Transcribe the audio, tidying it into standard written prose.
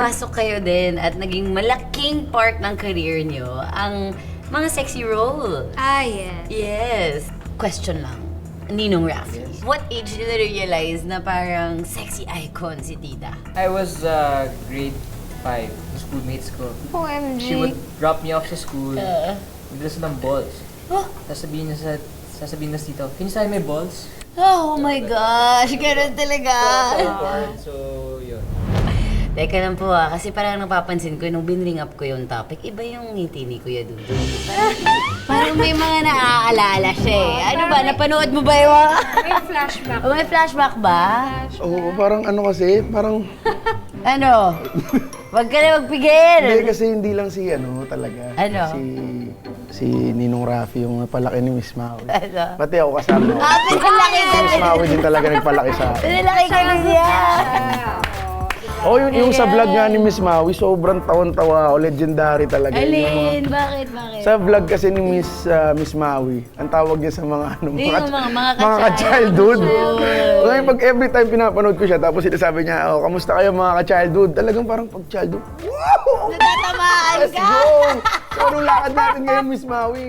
Pasok kayo din at naging malaking part ng career nyo ang mga sexy role. Ah, yes. Yes. Question lang. Ninong Rafi, what age did you realize na parang sexy icon si Tita? I was grade 5, schoolmates ko. OMG. She would drop me off sa school. Magdala ng balls. Oh, Sasabihin na dito, can you sign my balls? oh my gosh, ganun talaga. So, yun. Teka lang po kasi parang napapansin ko nung binring up ko yung topic, iba yung ngiti ni Kuya Dudong. Parang may mga naaalala siya eh. Ano ba, napanood mo ba yung May flashback. May flashback ba? Oo, parang ano kasi, parang... Ano? Wag ka na magpigil! Hindi, kasi hindi lang si ano talaga. Ano? Si Ninong Rafi yung napalaki ni Miss Maui. Ano? Pati ako kasama. Pinalaki Si Miss Maui din talaga nagpalaki sa akin. Pinalaki ka na siya! Oh, yung sa vlog nga ni Miss Maui, sobrang tawan-tawa ako. Legendary talaga. Alin? Bakit? Sa vlog kasi ni Miss Maui, ang tawag niya sa mga ano, Yung mga ka-childhood. ka-childhood. Ngayon, pag every time pinapanood ko siya, tapos sinasabi niya, oh, kamusta kayo mga ka-childhood? Talagang parang pag-childhood, wow! Natatamaan Let's ka! go! So, anong lakad natin ngayon, Miss Maui?